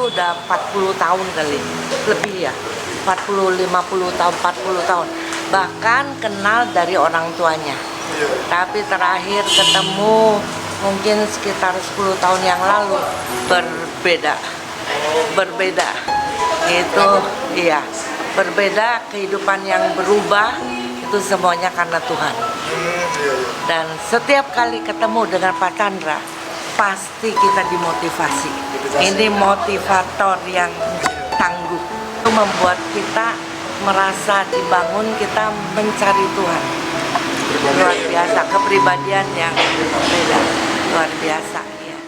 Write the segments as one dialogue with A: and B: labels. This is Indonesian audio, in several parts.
A: tuh udah 40 tahun kali, lebih ya, 40, 50 tahun, 40 tahun. Bahkan kenal dari orang tuanya. Tapi terakhir ketemu mungkin sekitar 10 tahun yang lalu, berbeda. Itu iya, berbeda, kehidupan yang berubah, itu semuanya karena Tuhan. Dan setiap kali ketemu dengan Pak Chandra, pasti kita dimotivasi. Ini motivator yang tangguh. Itu membuat kita merasa dibangun, kita mencari Tuhan. Luar biasa, kepribadian yang beda, luar biasa. Ya.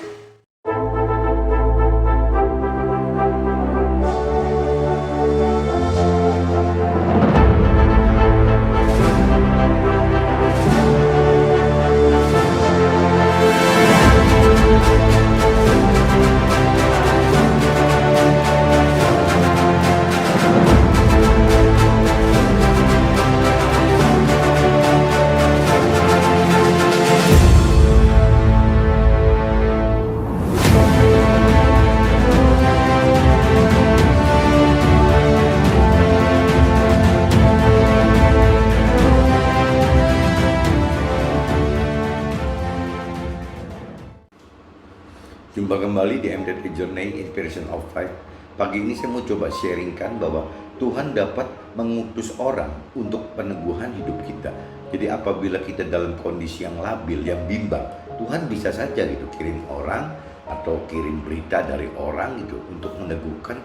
B: Jumpa kembali di MTT Journey Inspiration of Life. Pagi ini saya mau coba sharingkan bahwa Tuhan dapat mengutus orang untuk peneguhan hidup kita. Jadi apabila kita dalam kondisi yang labil, yang bimbang, Tuhan bisa saja gitu kirim orang atau kirim berita dari orang gitu untuk meneguhkan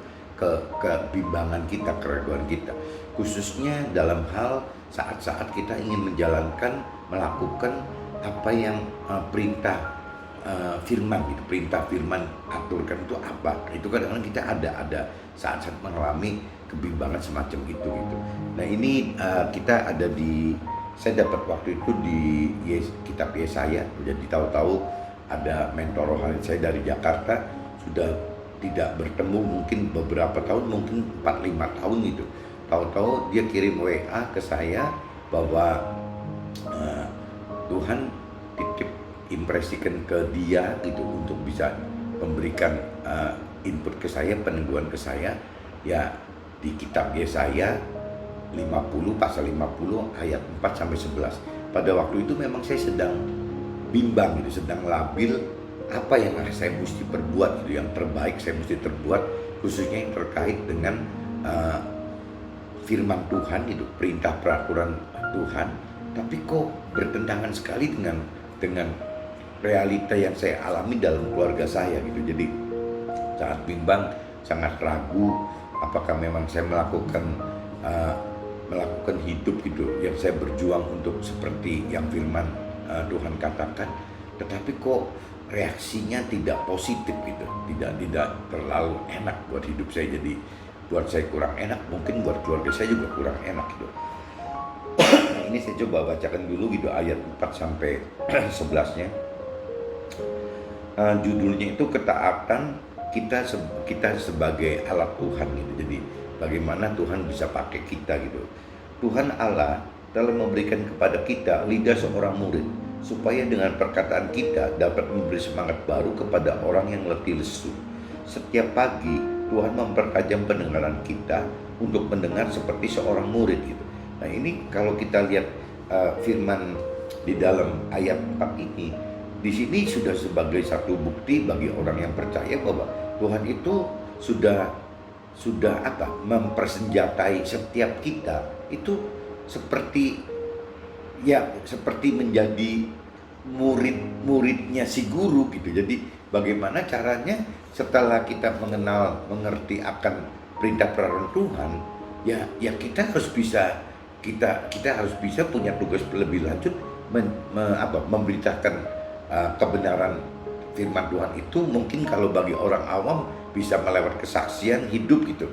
B: kebimbangan kita, keraguan kita. Khususnya dalam hal saat-saat kita ingin menjalankan, melakukan apa yang perintah firman gitu, perintah firman aturkan itu apa. Itu kadang-kadang kita ada saat-saat mengalami kebimbangan semacam itu gitu. Nah ini kita ada di, saya dapat waktu itu di kitab Yesaya. Jadi tahu-tahu ada mentor rohani saya dari Jakarta, sudah tidak bertemu mungkin beberapa tahun, mungkin 4-5 tahun gitu. Tahu-tahu dia kirim WA ke saya bahwa Tuhan titip impresikan ke dia gitu untuk bisa memberikan input ke saya, peneguhan ke saya ya di kitab Yesaya 50 pasal 50 ayat 4 sampai 11. Pada waktu itu memang saya sedang bimbang gitu, sedang labil, apa yang saya mesti perbuat gitu, yang terbaik saya mesti terbuat, khususnya yang terkait dengan firman Tuhan itu, perintah peraturan Tuhan, tapi kok bertentangan sekali dengan realita yang saya alami dalam keluarga saya gitu. Jadi sangat bimbang, sangat ragu apakah memang saya melakukan hidup gitu yang saya berjuang untuk seperti yang firman Tuhan katakan, tetapi kok reaksinya tidak positif gitu, tidak terlalu enak buat hidup saya. Jadi buat saya kurang enak, mungkin buat keluarga saya juga kurang enak gitu. Nah, ini saya coba bacakan dulu gitu ayat 4 sampai 11-nya. Judulnya itu ketaatan kita sebagai alat Tuhan gitu. Jadi bagaimana Tuhan bisa pakai kita gitu. Tuhan Allah telah memberikan kepada kita lidah seorang murid, supaya dengan perkataan kita dapat memberi semangat baru kepada orang yang letih lesu. Setiap pagi Tuhan mempertajam pendengaran kita untuk mendengar seperti seorang murid gitu. Nah ini kalau kita lihat firman di dalam ayat 4 ini, di sini sudah sebagai satu bukti bagi orang yang percaya bahwa Tuhan itu sudah mempersenjatai setiap kita itu seperti menjadi murid-muridnya si guru gitu. Jadi bagaimana caranya setelah kita mengerti akan perintah peraturan Tuhan, ya kita harus bisa punya tugas lebih lanjut memberitakan kebenaran firman Tuhan itu. Mungkin kalau bagi orang awam bisa melewat kesaksian hidup gitu.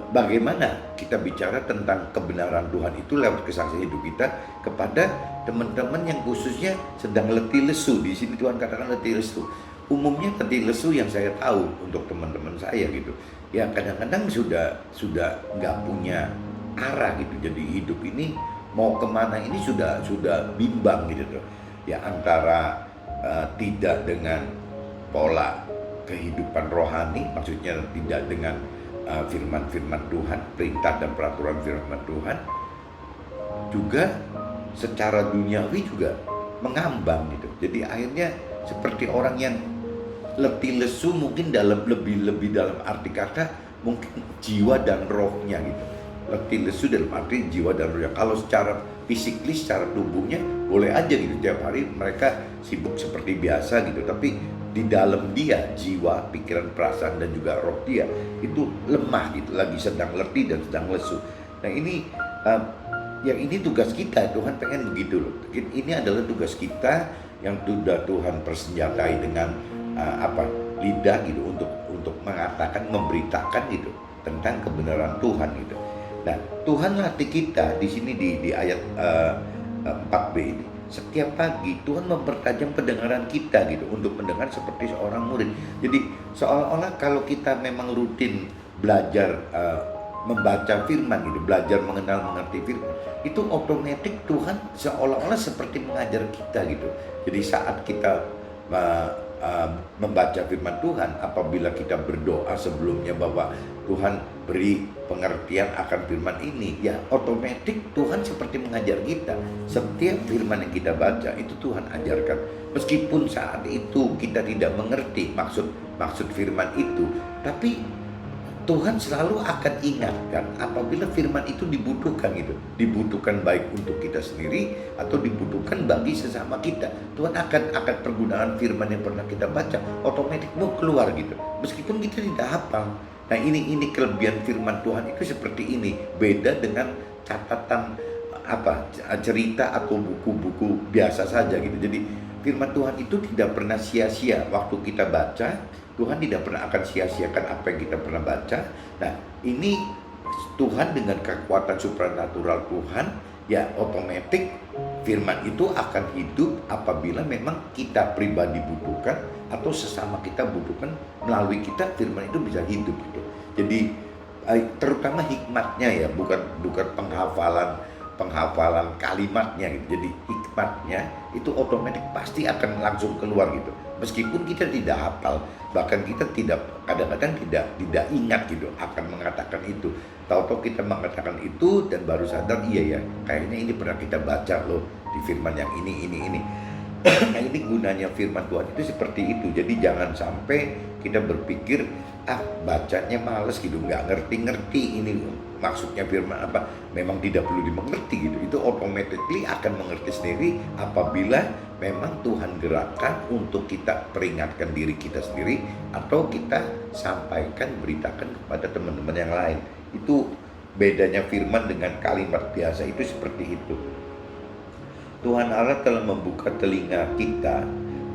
B: Bagaimana kita bicara tentang kebenaran Tuhan itu lewat kesaksian hidup kita kepada teman-teman yang khususnya sedang letih lesu. Di sini Tuhan katakan letih lesu. Umumnya letih lesu yang saya tahu untuk teman-teman saya gitu, ya kadang-kadang sudah nggak punya arah gitu. Jadi hidup ini mau kemana ini sudah bimbang gitu tuh. Ya antara tidak dengan pola kehidupan rohani, maksudnya tidak dengan firman-firman Tuhan, perintah dan peraturan firman Tuhan, juga secara duniawi juga mengambang gitu. Jadi akhirnya seperti orang yang letih lesu, mungkin lebih dalam arti kata mungkin jiwa dan rohnya gitu. Letih lesu dalam arti jiwa dan rohnya. Kalau secara physically, secara tubuhnya boleh aja gitu, tiap hari mereka sibuk seperti biasa gitu, tapi di dalam dia, jiwa, pikiran, perasaan dan juga roh dia itu lemah gitu, lagi sedang letih dan sedang lesu. Nah ini yang ini tugas kita, Tuhan pengen begitu loh. Ini adalah tugas kita yang sudah Tuhan persenjatai dengan lidah gitu, untuk mengatakan, memberitakan gitu tentang kebenaran Tuhan gitu. Nah, Tuhan latih kita di sini di ayat 4b ini. Setiap pagi Tuhan mempertajam pendengaran kita gitu, untuk mendengar seperti seorang murid. Jadi seolah-olah kalau kita memang rutin belajar membaca firman gitu, belajar mengerti firman, itu otomatis Tuhan seolah-olah seperti mengajar kita gitu. Jadi saat kita membaca firman Tuhan, apabila kita berdoa sebelumnya bahwa Tuhan beri pengertian akan firman ini, ya otomatis Tuhan seperti mengajar kita. Setiap firman yang kita baca itu Tuhan ajarkan, meskipun saat itu kita tidak mengerti maksud firman itu, tapi Tuhan selalu akan ingatkan apabila firman itu dibutuhkan gitu. Dibutuhkan baik untuk kita sendiri atau dibutuhkan bagi sesama kita. Tuhan akan pergunakan firman yang pernah kita baca, otomatis mau keluar gitu. Meskipun kita tidak hafal. Nah ini kelebihan firman Tuhan itu seperti ini. Beda dengan catatan cerita atau buku-buku biasa saja gitu. Jadi firman Tuhan itu tidak pernah sia-sia waktu kita baca. Tuhan tidak pernah akan sia-siakan apa yang kita pernah baca. Nah ini Tuhan dengan kekuatan supranatural Tuhan, ya otomatis firman itu akan hidup apabila memang kita pribadi butuhkan atau sesama kita butuhkan. Melalui kita firman itu bisa hidup gitu. Jadi terutama hikmatnya ya, bukan penghafalan kalimatnya gitu. Jadi hikmatnya itu otomatis pasti akan langsung keluar gitu. Meskipun kita tidak hafal, bahkan kita kadang-kadang tidak ingat gitu akan mengatakan itu. Tahu-tahu kita mengatakan itu dan baru sadar, iya ya, kayaknya ini pernah kita baca loh di firman yang ini. Nah ini gunanya firman Tuhan itu seperti itu. Jadi jangan sampai kita berpikir bacanya males gitu, nggak ngerti ini maksudnya firman apa, memang tidak perlu dimengerti gitu. Itu automatically akan mengerti sendiri apabila memang Tuhan gerakkan untuk kita peringatkan diri kita sendiri atau kita sampaikan, beritakan kepada teman-teman yang lain. Itu bedanya firman dengan kalimat biasa, itu seperti itu. Tuhan Allah telah membuka telinga kita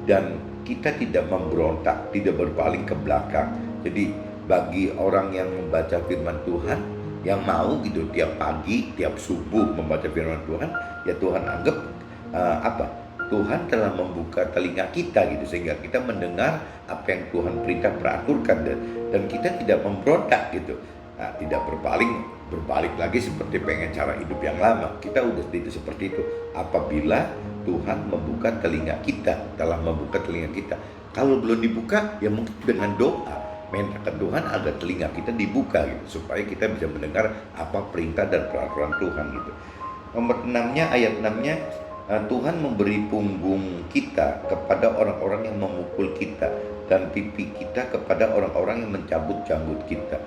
B: dan kita tidak memberontak, tidak berpaling ke belakang. Jadi bagi orang yang membaca firman Tuhan, yang mau gitu tiap pagi, tiap subuh membaca firman Tuhan, ya Tuhan anggap Tuhan telah membuka telinga kita gitu, sehingga kita mendengar apa yang Tuhan perintah peraturkan, dan kita tidak memberontak gitu. Nah, tidak berbalik lagi seperti pengen cara hidup yang lama. Kita udah tidak seperti itu apabila Tuhan membuka telinga kita, telah membuka telinga kita. Kalau belum dibuka, ya mungkin dengan doa mintakan Tuhan agar telinga kita dibuka gitu, supaya kita bisa mendengar apa perintah dan peraturan Tuhan gitu. Nomor 6-nya, ayat 6-nya, Tuhan memberi punggung kita kepada orang-orang yang memukul kita dan pipi kita kepada orang-orang yang mencabut janggut kita.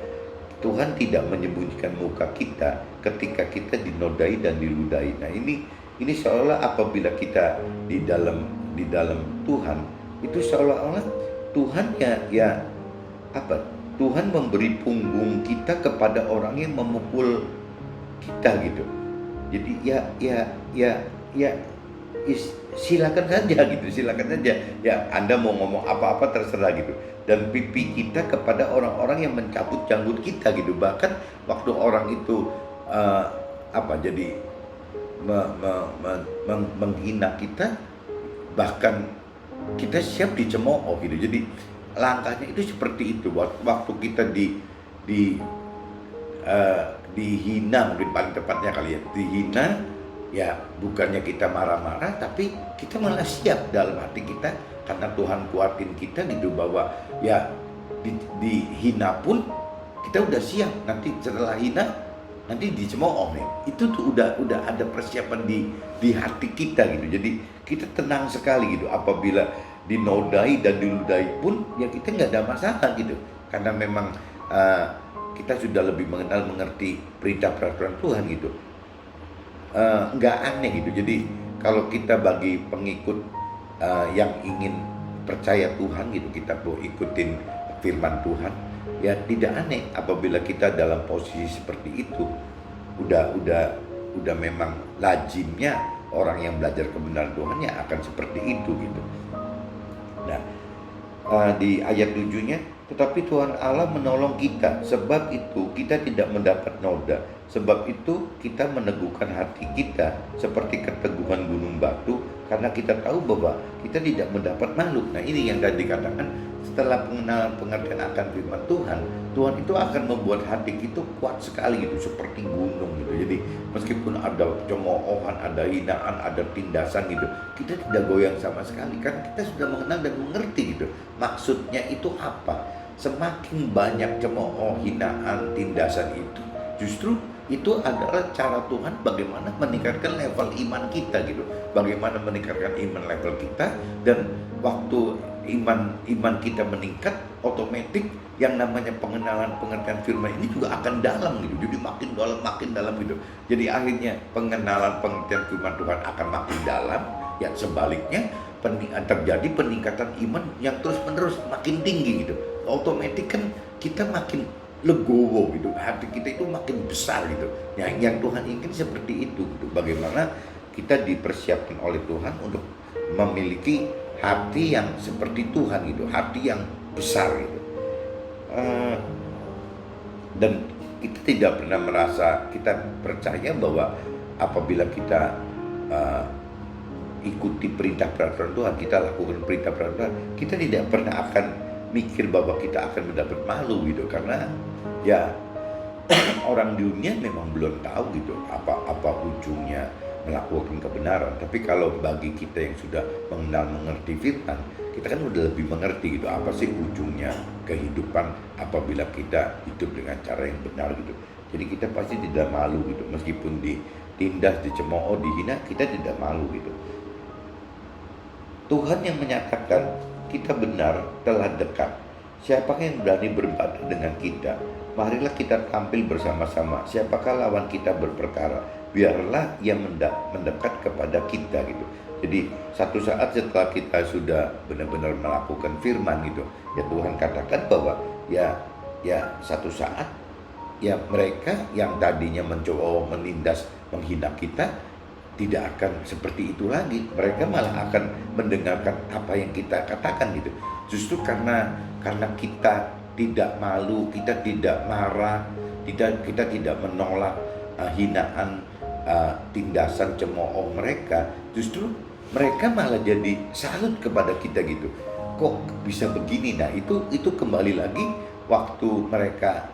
B: Tuhan tidak menyembunyikan muka kita ketika kita dinodai dan diludahi. Nah ini seolah apabila kita di dalam Tuhan, itu seolah-olah Tuhan Tuhan memberi punggung kita kepada orang yang memukul kita gitu. Jadi silakan saja gitu, silakan saja. Ya Anda mau ngomong apa-apa terserah gitu. Dan pipi kita kepada orang-orang yang mencabut janggut kita gitu. Bahkan waktu orang itu menghina kita, bahkan kita siap dicemooh gitu. Jadi langkahnya itu seperti itu. Waktu kita dihina, mungkin paling tepatnya kali ya, dihina, ya bukannya kita marah-marah, tapi kita malah siap dalam hati kita, karena Tuhan kuatin kita gitu, bahwa ya dihina pun kita udah siap, nanti setelah hina nanti dicemooh nih. Itu tuh udah ada persiapan di hati kita gitu. Jadi kita tenang sekali gitu. Apabila dinodai dan diludahi pun ya kita nggak ada masalah gitu. Karena memang kita sudah lebih mengerti perintah peraturan Tuhan gitu. Nggak aneh gitu. Jadi kalau kita bagi pengikut yang ingin percaya Tuhan gitu, kita mau ikutin firman Tuhan, ya tidak aneh apabila kita dalam posisi seperti itu. Udah memang lazimnya orang yang belajar kebenaran Tuhan ya akan seperti itu gitu. Nah, di ayat 7-nya, tetapi Tuhan Allah menolong kita, sebab itu kita tidak mendapat noda, sebab itu kita meneguhkan hati kita seperti keteguhan gunung batu, karena kita tahu bahwa kita tidak mendapat makhluk. Nah ini yang tadi dikatakan, setelah pengenalan pengertian akan firman Tuhan, Tuhan itu akan membuat hati kita kuat sekali gitu, seperti gunung gitu. Jadi meskipun ada cemoohan, ada hinaan, ada tindasan gitu, kita tidak goyang sama sekali, karena kita sudah mengenal dan mengerti gitu maksudnya itu apa. Semakin banyak cemooh, hinaan, tindasan itu, justru itu adalah cara Tuhan bagaimana meningkatkan level iman kita gitu, bagaimana meningkatkan iman level kita. Dan waktu iman kita meningkat, otomatis yang namanya pengenalan pengertian firman ini juga akan dalam gitu, jadi makin dalam gitu. Jadi akhirnya pengenalan pengertian firman Tuhan akan makin dalam. Ya sebaliknya terjadi peningkatan iman yang terus menerus makin tinggi gitu. Otomatis kan kita makin legowo gitu, hati kita itu makin besar gitu. Yang Tuhan ingin seperti itu gitu. Bagaimana kita dipersiapkan oleh Tuhan untuk memiliki hati yang seperti Tuhan gitu, hati yang besar gitu. Dan kita tidak pernah merasa, kita percaya bahwa apabila kita ikuti perintah peraturan Tuhan, kita lakukan perintah peraturan Tuhan, kita tidak pernah akan mikir bahwa kita akan mendapat malu gitu. Karena ya orang dunia memang belum tahu gitu apa ujungnya melakukan kebenaran. Tapi kalau bagi kita yang sudah mengenal mengerti firman, kita kan udah lebih mengerti gitu apa sih ujungnya kehidupan apabila kita hidup dengan cara yang benar gitu. Jadi kita pasti tidak malu gitu, meskipun ditindas, dicemooh, dihina, kita tidak malu gitu. Tuhan yang menyatakan kita benar telah dekat. Siapakah yang berani berbatah dengan kita? Marilah kita tampil bersama-sama. Siapakah lawan kita berperkara? Biarlah ia mendekat kepada kita gitu. Jadi satu saat setelah kita sudah benar-benar melakukan firman gitu, ya Tuhan katakan bahwa ya satu saat ya mereka yang tadinya mencoba menindas, menghina kita, tidak akan seperti itu lagi. Mereka malah akan mendengarkan apa yang kita katakan gitu. Justru karena kita tidak malu, kita tidak marah, kita tidak menolak hinaan, tindasan, cemooh mereka, justru mereka malah jadi salut kepada kita gitu. Kok bisa begini? Nah itu kembali lagi waktu mereka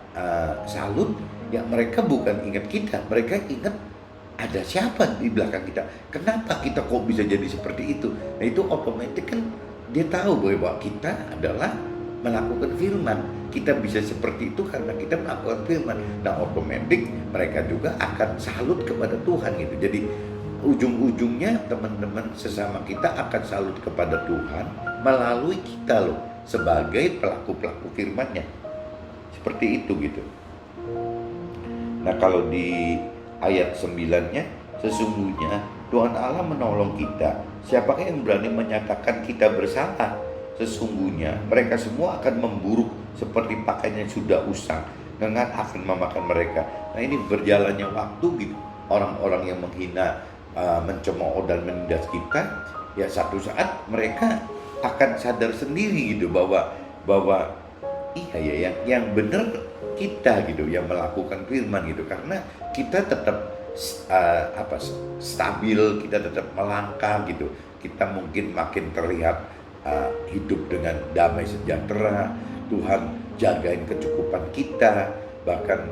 B: salut, ya mereka bukan ingat kita, mereka ingat ada siapa di belakang kita. Kenapa kita kok bisa jadi seperti itu? Nah itu otomatis kan dia tahu bahwa kita adalah melakukan firman. Kita bisa seperti itu karena kita melakukan firman. Nah otomatis mereka juga akan salut kepada Tuhan gitu. Jadi ujung-ujungnya teman-teman sesama kita akan salut kepada Tuhan melalui kita loh, sebagai pelaku-pelaku firman-Nya. Seperti itu gitu. Nah kalau di ayat 9-nya, sesungguhnya Tuhan Allah menolong kita. Siapakah yang berani menyatakan kita bersalah? Sesungguhnya mereka semua akan memburuk seperti pakaian yang sudah usang, lengan akan memakan mereka. Nah ini berjalannya waktu gitu, orang-orang yang menghina, mencemooh dan menindas kita, ya satu saat mereka akan sadar sendiri gitu bahwa iya ya yang benar kita gitu yang melakukan firman gitu, karena kita tetap stabil, kita tetap melangkah gitu, kita mungkin makin terlihat hidup dengan damai sejahtera. Tuhan jagain kecukupan kita, bahkan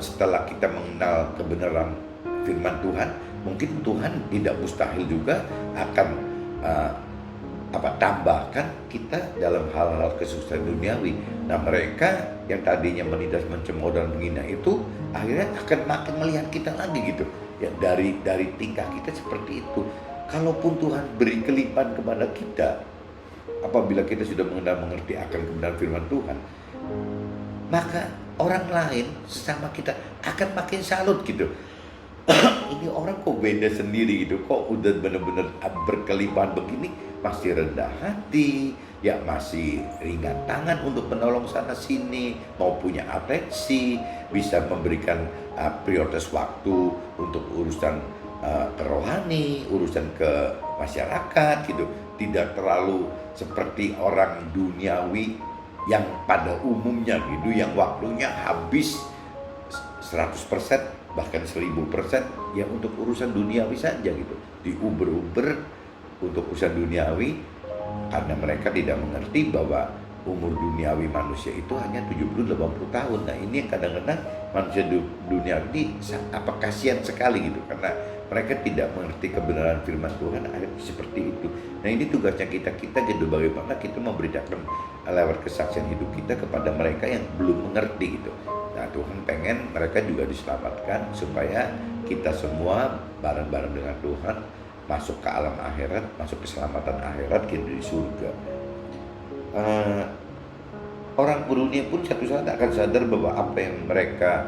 B: setelah kita mengenal kebenaran firman Tuhan, mungkin Tuhan tidak mustahil juga akan tambahkan kita dalam hal-hal kesuksesan duniawi. Nah, mereka yang tadinya menindas, mencemooh dan menghina itu akhirnya akan makin melihat kita lagi gitu. Ya, dari tingkah kita seperti itu. Kalaupun Tuhan beri kelimpahan kepada kita, apabila kita sudah mengerti akan kebenaran firman Tuhan, maka orang lain sesama kita akan makin salut gitu. Ini orang kok beda sendiri gitu, kok udah bener-bener berkelimpahan begini, masih rendah hati, ya masih ringan tangan untuk menolong sana sini, mau punya atensi, bisa memberikan prioritas waktu untuk urusan rohani, urusan ke masyarakat gitu, tidak terlalu seperti orang duniawi yang pada umumnya gitu, yang waktunya habis 100% bahkan 1000% ya untuk urusan duniawi saja gitu, diuber-uber untuk urusan duniawi, karena mereka tidak mengerti bahwa umur duniawi manusia itu hanya 70-80 tahun. Nah, ini yang kadang-kadang manusia dunia ini kasihan sekali gitu, karena mereka tidak mengerti kebenaran firman Tuhan, akhirnya seperti itu. Nah, ini tugasnya kita gitu, bagaimana kita memberitakan lewat kesaksian hidup kita kepada mereka yang belum mengerti gitu. Nah, Tuhan pengen mereka juga diselamatkan supaya kita semua bareng-bareng dengan Tuhan masuk ke alam akhirat, masuk keselamatan akhirat gitu di surga. Orang dunia pun satu saat akan sadar bahwa apa yang mereka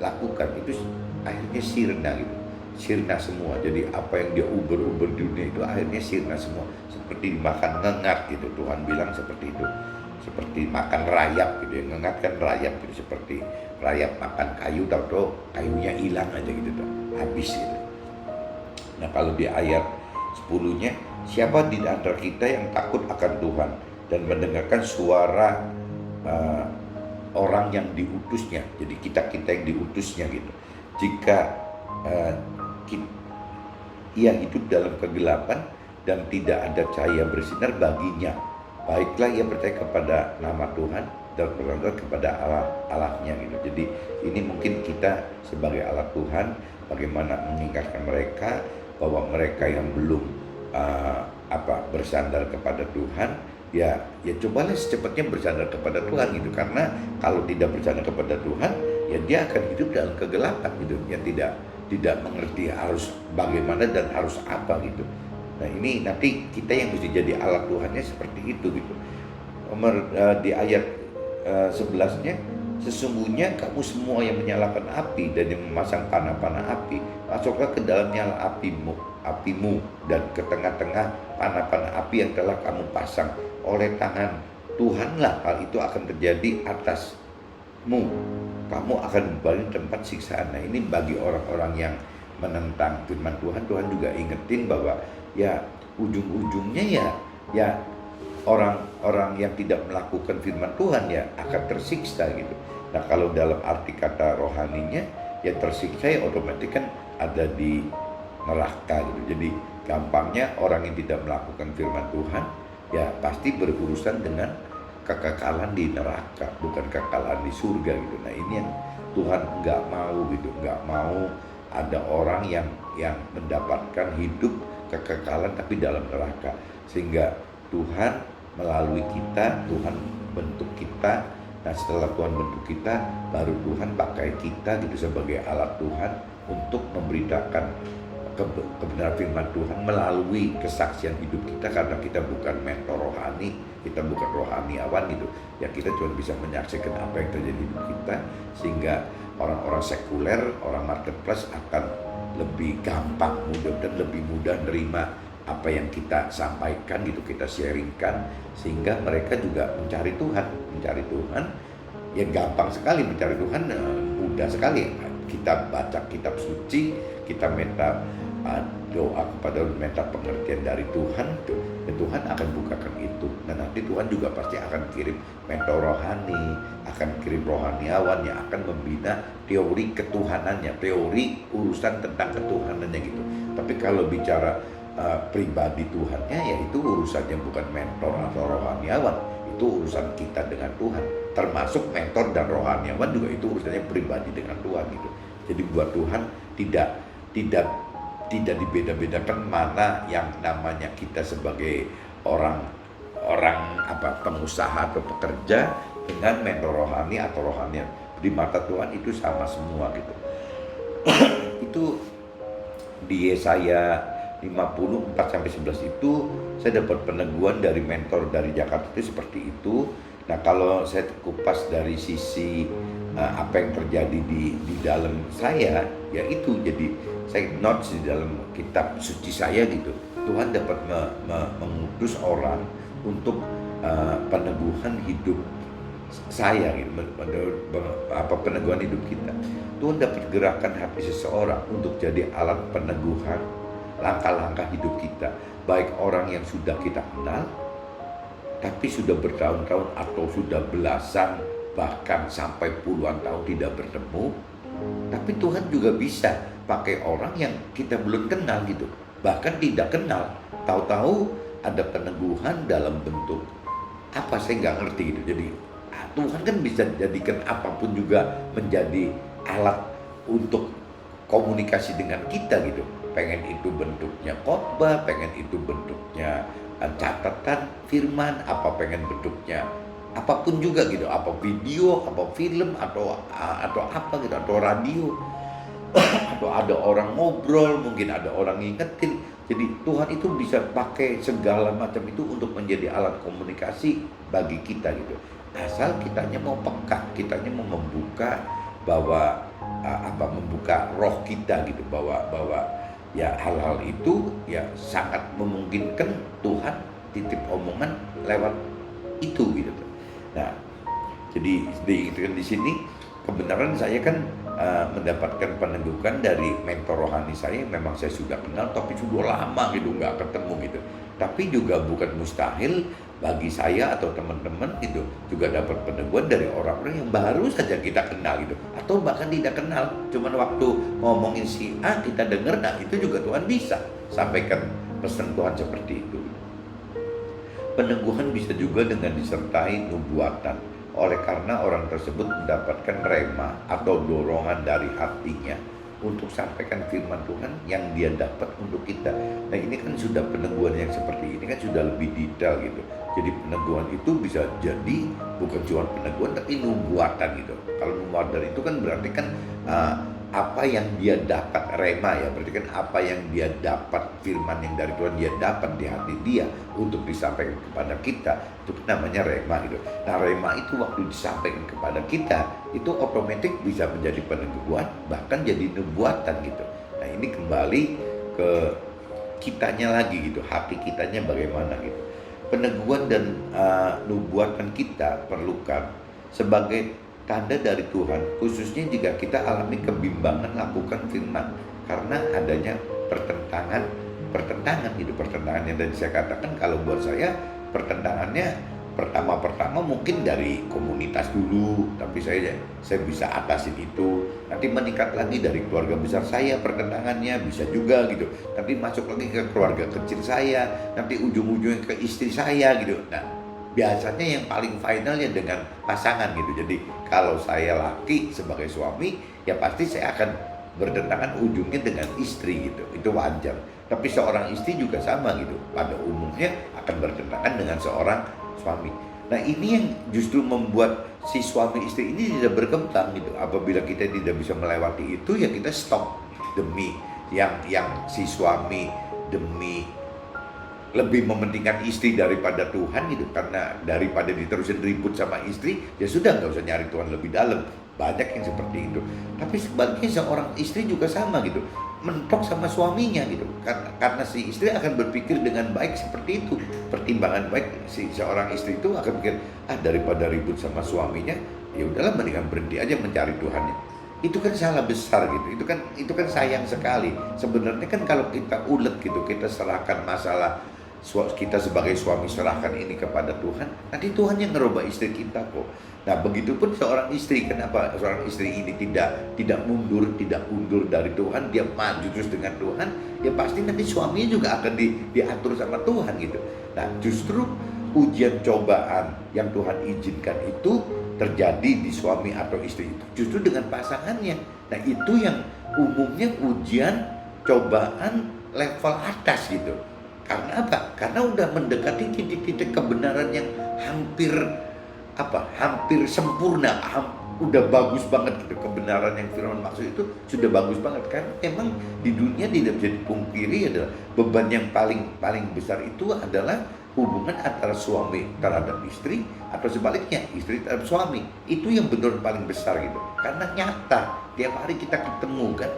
B: lakukan itu akhirnya sirna gitu, sirna semua. Jadi apa yang dia uber-uber di dunia itu akhirnya sirna semua, seperti dimakan ngengat gitu. Tuhan bilang seperti itu, seperti makan rayap gitu ya. Ngengat kan rayap gitu, seperti rayap makan kayu, tahu-tahu kayunya hilang aja gitu tuh, habis gitu. Nah, kalau di ayat 10-nya, siapa di antara kita yang takut akan Tuhan dan mendengarkan suara orang yang diutusnya. Jadi kita yang diutusnya gitu. Jika ia hidup dalam kegelapan dan tidak ada cahaya bersinar baginya, baiklah ia percaya kepada nama Tuhan dan berdoa kepada Allahnya gitu. Jadi ini mungkin kita sebagai alat Tuhan bagaimana mengingatkan mereka bahwa mereka yang belum bersandar kepada Tuhan, ya cobalah secepatnya bersandar kepada Tuhan gitu. Karena kalau tidak bersandar kepada Tuhan, ya dia akan hidup dalam kegelapan gitu, ya tidak mengerti harus bagaimana dan harus apa gitu. Nah, ini nanti kita yang mesti jadi alat Tuhannya seperti itu gitu. Di ayat 11-nya, sesungguhnya kamu semua yang menyalakan api dan yang memasang panah-panah api, masuklah ke dalam nyala apimu dan ke tengah-tengah panah-panah api yang telah kamu pasang. Oleh tangan Tuhanlah hal itu akan terjadi atasmu. Kamu akan kembali tempat siksaan. Nah, ini bagi orang-orang yang menentang firman Tuhan, Tuhan juga ingetin bahwa ya ujung-ujungnya ya orang-orang yang tidak melakukan firman Tuhan ya akan tersiksa gitu. Nah, kalau dalam arti kata rohaninya ya tersiksa ya otomatis kan ada di neraka gitu. Jadi gampangnya orang yang tidak melakukan firman Tuhan ya pasti berurusan dengan kekekalan di neraka, bukan kekekalan di surga gitu. Nah, ini yang Tuhan nggak mau gitu, nggak mau ada orang yang mendapatkan hidup kekekalan tapi dalam neraka. Sehingga Tuhan melalui kita, Tuhan bentuk kita. Nah, setelah Tuhan bentuk kita, baru Tuhan pakai kita gitu sebagai alat Tuhan untuk memberitakan kebenaran firman Tuhan melalui kesaksian hidup kita. Karena kita bukan mentor rohani, kita bukan rohaniawan gitu ya, kita cuma bisa menyaksikan apa yang terjadi di hidup kita, sehingga orang-orang sekuler, orang marketplace akan lebih gampang, dan lebih mudah nerima apa yang kita sampaikan gitu, kita sharingkan, sehingga mereka juga mencari Tuhan ya gampang sekali mencari Tuhan, mudah sekali. Kita baca kitab suci, kita minta doa kepada, minta pengertian dari Tuhan tuh, dan Tuhan akan bukakan itu. Dan nanti Tuhan juga pasti akan kirim mentor rohani, akan kirim rohaniawan yang akan membina teori ketuhanannya, teori urusan tentang ketuhanannya gitu. Tapi kalau bicara pribadi Tuhannya, ya itu urusannya bukan mentor atau rohaniawan, itu urusan kita dengan Tuhan. Termasuk mentor dan rohaniawan juga itu urusannya pribadi dengan Tuhan gitu. Jadi buat Tuhan tidak dibeda-bedakan mana yang namanya kita sebagai orang pengusaha atau pekerja dengan mentor rohani atau rohani di mata Tuhan itu sama semua gitu. Itu di Yesaya 54-11 itu saya dapat peneguhan dari mentor dari Jakarta itu seperti itu. Nah, kalau saya kupas dari sisi apa yang terjadi di dalam saya, ya itu jadi saya notes di dalam kitab suci saya gitu. Tuhan dapat mengutus orang untuk peneguhan hidup saya gitu, peneguhan hidup kita. Tuhan dapat gerakan hati seseorang untuk jadi alat peneguhan langkah-langkah hidup kita, baik orang yang sudah kita kenal tapi sudah bertahun-tahun atau sudah belasan bahkan sampai puluhan tahun tidak bertemu. Tapi Tuhan juga bisa pakai orang yang kita belum kenal gitu, bahkan tidak kenal, tahu-tahu ada peneguhan dalam bentuk apa saya nggak ngerti gitu. Jadi Tuhan kan bisa jadikan apapun juga menjadi alat untuk komunikasi dengan kita gitu. Pengen itu bentuknya khotbah, pengen itu bentuknya catatan firman, apa pengen bentuknya apapun juga gitu, apa video, apa film atau apa gitu, atau radio atau ada orang ngobrol, mungkin ada orang ngingetin. Jadi Tuhan itu bisa pakai segala macam itu untuk menjadi alat komunikasi bagi kita gitu. Asal kitanya mau peka, kitanya mau membuka bahwa membuka roh kita gitu, bahwa ya hal-hal itu ya sangat memungkinkan Tuhan titip omongan lewat itu gitu. Nah, jadi di sini kebenaran saya kan mendapatkan peneguhan dari mentor rohani saya yang memang saya sudah kenal tapi sudah lama gitu nggak ketemu gitu. Tapi juga bukan mustahil bagi saya atau teman-teman gitu juga dapat peneguhan dari orang-orang yang baru saja kita kenal gitu, atau bahkan tidak kenal, cuman waktu ngomongin si A kita dengar, nah itu juga Tuhan bisa sampaikan pesan Tuhan seperti itu. Peneguhan bisa juga dengan disertai nubuatan, oleh karena orang tersebut mendapatkan rema atau dorongan dari hatinya untuk sampaikan firman Tuhan yang dia dapat untuk kita. Nah, ini kan sudah peneguhan yang seperti ini kan sudah lebih detail gitu. Jadi peneguhan itu bisa jadi bukan cuma peneguhan tapi nubuatan gitu. Kalau nubuatan itu kan berarti kan apa yang dia dapat, rema ya, berarti kan apa yang dia dapat, firman yang dari Tuhan dia dapat di hati dia untuk disampaikan kepada kita, itu namanya rema gitu. Nah, rema itu waktu disampaikan kepada kita itu otomatis bisa menjadi peneguhan, bahkan jadi nubuatan gitu. Nah, ini kembali ke kitanya lagi gitu, hati kitanya bagaimana gitu. Peneguhan dan nubuatan kita perlukan sebagai tanda dari Tuhan, khususnya jika kita alami kebimbangan lakukan firman karena adanya pertentangan gitu. Pertentangan yang tadi saya katakan, kalau buat saya pertentangannya pertama mungkin dari komunitas dulu, tapi saya bisa atasin itu. Nanti meningkat lagi dari keluarga besar saya pertentangannya bisa juga gitu, tapi masuk lagi ke keluarga kecil saya, nanti ujung-ujungnya ke istri saya gitu. Nah, biasanya yang paling finalnya dengan pasangan gitu. Jadi kalau saya laki sebagai suami, ya pasti saya akan bertentangan ujungnya dengan istri gitu. Itu wajar. Tapi seorang istri juga sama gitu. Pada umumnya akan bertentangan dengan seorang suami. Nah, ini yang justru membuat si suami istri ini tidak berkembang gitu. Apabila kita tidak bisa melewati itu, ya kita stop demi yang si suami demi lebih mementingkan istri daripada Tuhan gitu, karena daripada diterusin ribut sama istri, ya sudah nggak usah nyari Tuhan lebih dalam. Banyak yang seperti itu. Tapi sebaliknya seorang istri juga sama gitu, mentok sama suaminya gitu, karena si istri akan berpikir dengan baik seperti itu. Pertimbangan baik si seorang istri itu akan pikir, daripada ribut sama suaminya, ya udahlah mendingan berhenti aja mencari Tuhannya. Itu kan salah besar gitu. Itu kan sayang sekali. Sebenarnya kan kalau kita ulet gitu, kita serahkan masalah kita sebagai suami, serahkan ini kepada Tuhan, nanti Tuhan yang ngerubah istri kita kok. Nah, begitupun seorang istri, kenapa seorang istri ini tidak mundur, tidak undur dari Tuhan, dia maju terus dengan Tuhan, ya pasti nanti suaminya juga akan diatur sama Tuhan gitu. Nah, justru ujian cobaan yang Tuhan izinkan itu terjadi di suami atau istri itu justru dengan pasangannya. Nah, itu yang umumnya ujian cobaan level atas gitu. Karena apa? Karena udah mendekati titik-titik kebenaran yang hampir hampir sempurna, udah bagus banget gitu. Kebenaran yang Firman maksud itu sudah bagus banget, karena emang di dunia tidak bisa dipungkiri adalah beban yang paling besar itu adalah hubungan antara suami terhadap istri atau sebaliknya istri terhadap suami. Itu yang benar paling besar gitu, karena nyata tiap hari kita ketemu kan.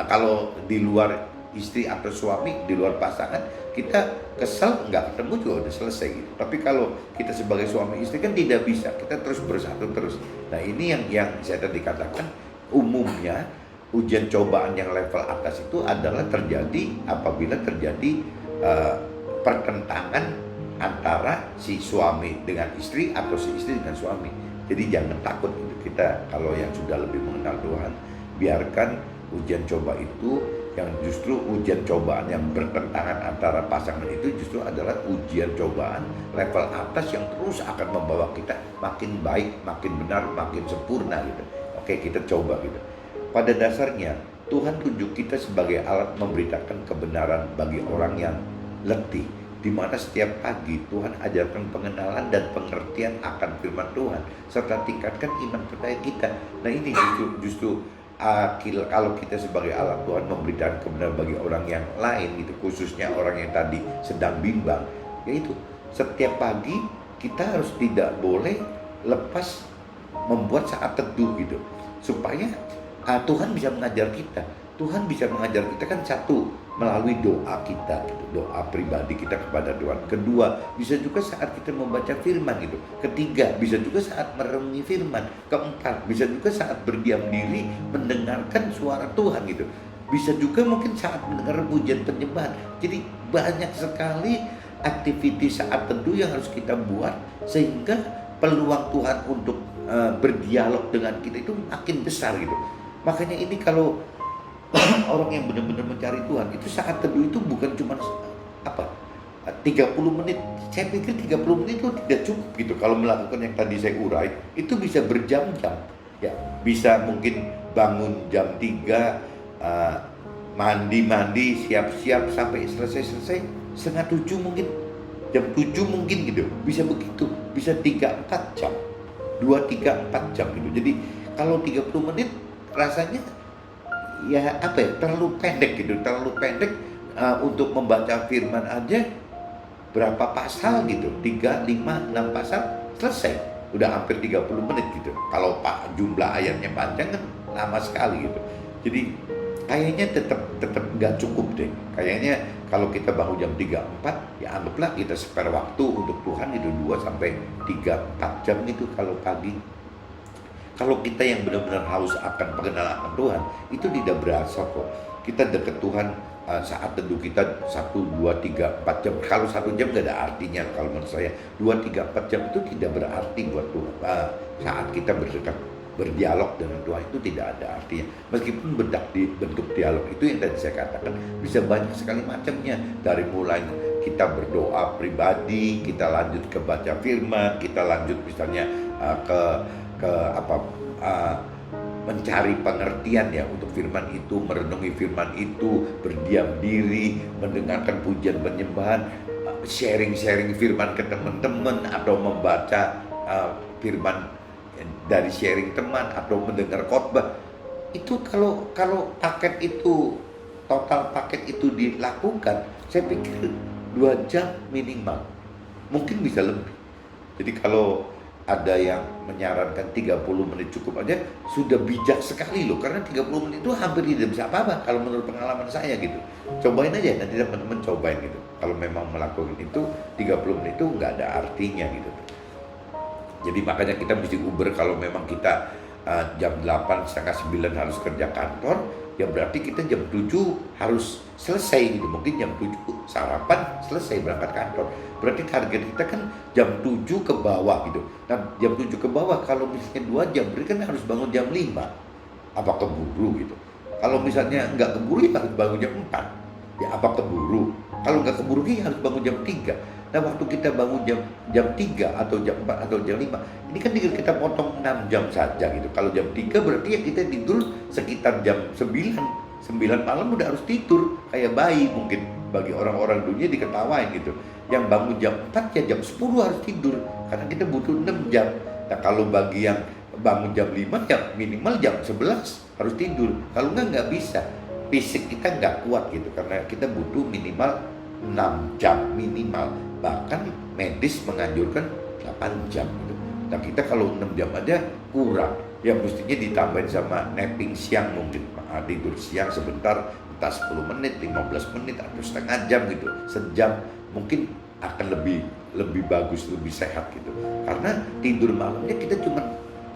B: Kalau di luar istri atau suami, di luar pasangan, kita kesel nggak ketemu juga udah selesai gitu. Tapi kalau kita sebagai suami istri kan tidak bisa, kita terus bersatu terus. Nah ini yang saya tadi katakan, umumnya ujian cobaan yang level atas itu adalah terjadi apabila terjadi pertentangan antara si suami dengan istri atau si istri dengan suami. Jadi jangan takut gitu. Kita kalau yang sudah lebih mengenal Tuhan, biarkan ujian coba itu, yang justru ujian cobaan yang bertentangan antara pasangan itu justru adalah ujian cobaan level atas yang terus akan membawa kita makin baik, makin benar, makin sempurna gitu. Oke, kita coba gitu. Pada dasarnya Tuhan tunjuk kita sebagai alat memberitakan kebenaran bagi orang yang letih, di mana setiap pagi Tuhan ajarkan pengenalan dan pengertian akan firman Tuhan serta tingkatkan iman percaya kita. Nah ini justru kalau kita sebagai alat Tuhan memberitakan kebenaran bagi orang yang lain gitu, khususnya orang yang tadi sedang bimbang, yaitu setiap pagi kita harus tidak boleh lepas membuat saat teduh gitu, supaya Tuhan bisa mengajar kita. Tuhan bisa mengajar kita kan satu melalui doa kita gitu, doa pribadi kita kepada Tuhan. Kedua, bisa juga saat kita membaca firman gitu. Ketiga, bisa juga saat merenungi firman. Keempat, bisa juga saat berdiam diri mendengarkan suara Tuhan gitu. Bisa juga mungkin saat mendengar pujian penyembahan. Jadi banyak sekali aktivitas saat teduh yang harus kita buat sehingga peluang Tuhan untuk berdialog dengan kita itu makin besar gitu. Makanya ini kalau orang yang benar-benar mencari Tuhan itu saat teduh itu bukan cuma 30 menit. Saya pikir 30 menit itu tidak cukup gitu. Kalau melakukan yang tadi saya urai, itu bisa berjam-jam. Ya, bisa mungkin bangun jam 3, mandi, siap-siap sampai selesai setengah 7 mungkin. Jam 7 mungkin gitu. Bisa begitu. Bisa 3-4 jam. 2-3-4 jam gitu. Jadi kalau 30 menit rasanya terlalu pendek gitu, untuk membaca firman aja berapa pasal gitu, 3, 5, 6 pasal selesai, udah hampir 30 menit gitu. Kalau jumlah ayatnya panjang kan lama sekali gitu. Jadi kayaknya tetap nggak cukup deh. Kayaknya kalau kita bangun jam 3, 4, ya anggaplah kita spare waktu untuk Tuhan itu 2-3-4 jam gitu kalau pagi. Kalau kita yang benar-benar haus akan pengenalan akan Tuhan, itu tidak berasa kok. Kita dekat Tuhan saat teduh kita 1, 2, 3, 4 jam. Kalau 1 jam gak ada artinya kalau menurut saya. 2, 3, 4 jam itu tidak berarti buat Tuhan. Saat kita berdialog dengan Tuhan itu tidak ada artinya. Meskipun bentuk dialog itu yang tadi saya katakan bisa banyak sekali macamnya. Dari mulai kita berdoa pribadi, kita lanjut ke baca firman, kita lanjut misalnya mencari pengertian ya untuk firman itu, merenungi firman itu, berdiam diri, mendengarkan pujian penyembahan, sharing firman ke teman-teman, atau membaca firman dari sharing teman, atau mendengar khotbah. Itu kalau paket itu, total paket itu dilakukan, saya pikir 2 jam minimal, mungkin bisa lebih. Jadi kalau ada yang menyarankan 30 menit cukup aja, sudah bijak sekali loh. Karena 30 menit itu hampir tidak bisa apa-apa kalau menurut pengalaman saya gitu. Cobain aja, nanti teman-teman cobain gitu. Kalau memang melakukan itu, 30 menit itu nggak ada artinya gitu. Jadi makanya kita mesti uber kalau memang kita jam 8, setengah 9 harus kerja kantor, ya berarti kita jam 7 harus selesai gitu. Mungkin jam 7 sarapan, selesai berangkat kantor. Berarti target kita kan jam 7 ke bawah gitu. Nah jam 7 ke bawah kalau misalnya 2 jam, berarti kan harus bangun jam 5. Apa keburu gitu? Kalau misalnya nggak keburu ya harus bangun jam 4. Ya apa keburu? Kalau nggak keburu ya harus bangun jam 3. Nah waktu kita bangun jam 3 atau jam 4 atau jam 5, ini kan tinggal kita potong 6 jam saja gitu. Kalau jam 3 berarti ya kita tidur sekitar jam 9 malam udah harus tidur kayak bayi mungkin. bagi orang-orang dunia diketawain gitu. Yang bangun jam 4 ya jam 10 harus tidur karena kita butuh 6 jam. Nah kalau bagi yang bangun jam 5 ya minimal jam 11 harus tidur. Kalau nggak bisa. Fisik kita nggak kuat gitu karena kita butuh minimal 6 jam minimal. Bahkan medis menganjurkan 8 jam gitu. Nah kita kalau 6 jam aja kurang. Ya mestinya ditambahin sama napping siang mungkin. Tidur siang sebentar, entah 10 menit, 15 menit atau setengah jam gitu. Sejam mungkin akan lebih bagus, lebih sehat gitu. Karena tidur malamnya kita cuma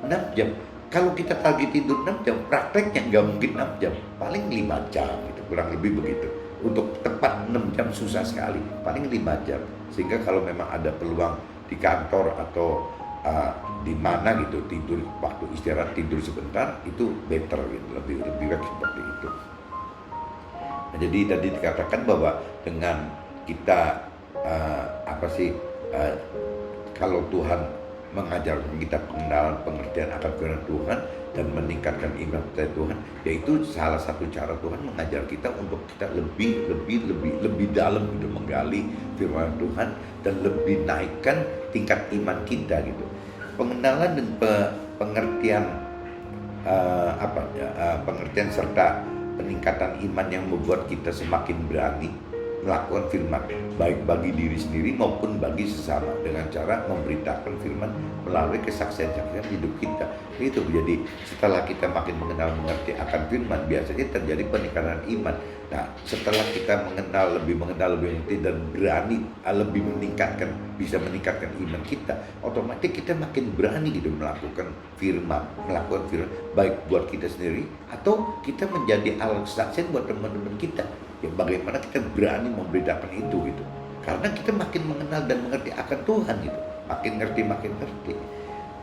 B: 6 jam. Kalau kita target tidur 6 jam, prakteknya nggak mungkin 6 jam, paling 5 jam gitu, kurang lebih begitu. Untuk tepat 6 jam susah sekali, paling 5 jam. Sehingga kalau memang ada peluang di kantor atau di mana gitu tidur, waktu istirahat tidur sebentar itu better gitu, lebih baik seperti itu. Nah, jadi tadi dikatakan bahwa dengan kita kalau Tuhan mengajarkan kita pengenalan pengertian akan firman Tuhan dan meningkatkan iman kepada Tuhan, yaitu salah satu cara Tuhan mengajar kita untuk kita lebih dalam gitu menggali firman Tuhan dan lebih naikkan tingkat iman kita gitu. Pengenalan dan pengertian pengertian serta peningkatan iman yang membuat kita semakin berani melakukan firman, baik bagi diri sendiri maupun bagi sesama, dengan cara memberitakan firman melalui kesaksian-kesaksian hidup kita. Itu jadi setelah kita makin mengenal mengerti akan firman, biasanya terjadi peningkatan iman. Nah, setelah kita lebih mengenal lebih mengerti dan berani bisa meningkatkan iman kita, otomatis kita makin berani gitu melakukan firman baik buat kita sendiri atau kita menjadi alat kesaksian buat teman-teman kita. Ya bagaimana kita berani membedakan itu gitu. Karena kita makin mengenal dan mengerti akan Tuhan gitu. Makin ngerti.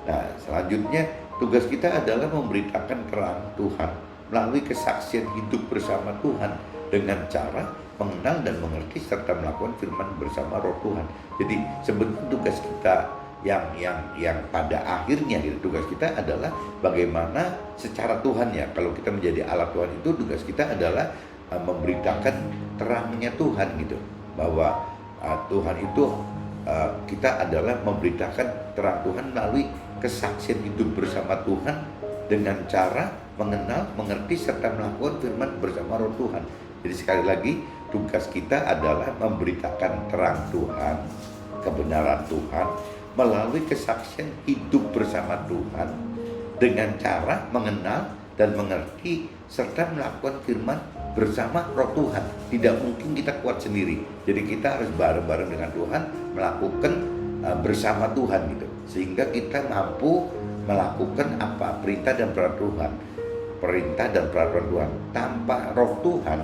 B: Nah, selanjutnya tugas kita adalah memberitakan terang Tuhan melalui kesaksian hidup bersama Tuhan dengan cara mengenal dan mengerti serta melakukan firman bersama Roh Tuhan. Jadi sebenarnya tugas kita yang pada akhirnya gitu, tugas kita adalah bagaimana secara Tuhan ya. Kalau kita menjadi alat Tuhan itu tugas kita adalah memberitakan terangnya Tuhan gitu, bahwa Tuhan itu kita adalah memberitakan terang Tuhan melalui kesaksian hidup bersama Tuhan dengan cara mengenal, mengerti serta melakukan firman bersama Roh Tuhan. Jadi sekali lagi tugas kita adalah memberitakan terang Tuhan, kebenaran Tuhan melalui kesaksian hidup bersama Tuhan dengan cara mengenal dan mengerti serta melakukan firman bersama Roh Tuhan. Tidak mungkin kita kuat sendiri. Jadi kita harus bareng-bareng dengan Tuhan melakukan bersama Tuhan gitu. Sehingga kita mampu melakukan apa perintah dan peraturan Tuhan. Tanpa Roh Tuhan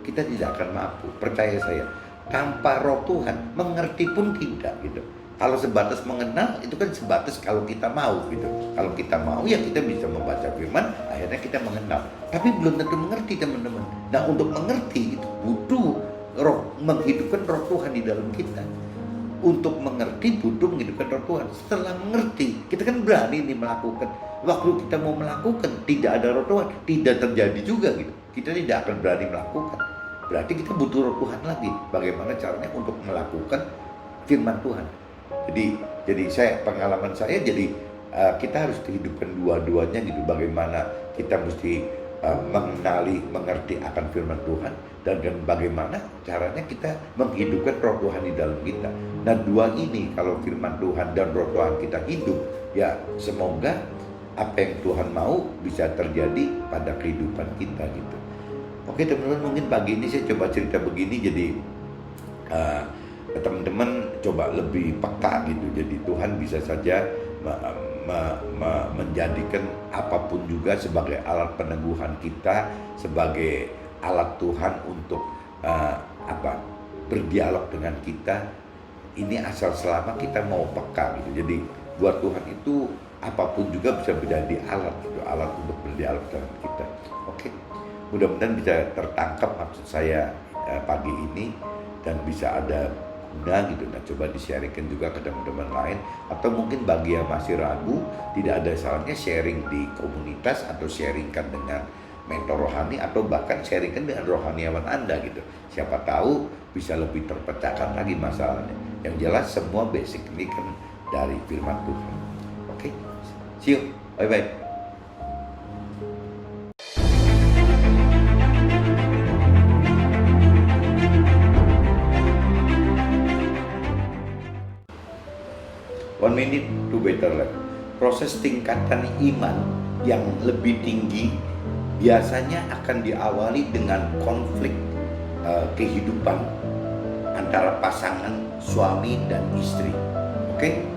B: kita tidak akan mampu. Percaya saya. Tanpa Roh Tuhan mengerti pun tidak gitu. Kalau sebatas mengenal itu kan sebatas kalau kita mau gitu. Kalau kita mau ya kita bisa membaca firman, akhirnya kita mengenal. Tapi belum tentu mengerti teman-teman. Nah untuk mengerti itu butuh menghidupkan Roh Tuhan di dalam kita. Untuk mengerti butuh menghidupkan Roh Tuhan. Setelah mengerti kita kan berani nih melakukan. Waktu kita mau melakukan tidak ada Roh Tuhan, tidak terjadi juga gitu. Kita tidak akan berani melakukan. Berarti kita butuh Roh Tuhan lagi. Bagaimana caranya untuk melakukan firman Tuhan. Jadi pengalaman saya jadi kita harus dihidupkan dua-duanya gitu. Bagaimana kita mesti mengerti akan firman Tuhan dan bagaimana caranya kita menghidupkan Roh Tuhan di dalam kita. Nah dua ini kalau firman Tuhan dan Roh Tuhan kita hidup, ya semoga apa yang Tuhan mau bisa terjadi pada kehidupan kita gitu. Oke teman-teman, mungkin pagi ini saya coba cerita begini jadi teman-teman coba lebih peka gitu. Jadi Tuhan bisa saja menjadikan apapun juga sebagai alat peneguhan kita, sebagai alat Tuhan untuk berdialog dengan kita. Ini asal selama kita mau peka gitu. Jadi buat Tuhan itu apapun juga bisa menjadi alat gitu, alat untuk berdialog dengan kita. Oke, mudah-mudahan bisa tertangkap maksud saya pagi ini dan bisa ada gitu. Nah coba di-sharingkan juga ke teman-teman lain, atau mungkin bagi yang masih ragu tidak ada salahnya sharing di komunitas atau sharingkan dengan mentor rohani atau bahkan sharingkan dengan rohaniawan Anda gitu. Siapa tahu bisa lebih terpecahkan lagi masalahnya. Yang jelas semua basic ini kan dari firman Tuhan. Oke, see you, bye-bye. One minute to better life. Proses tingkatan iman yang lebih tinggi biasanya akan diawali dengan konflik kehidupan antara pasangan suami dan istri. Oke?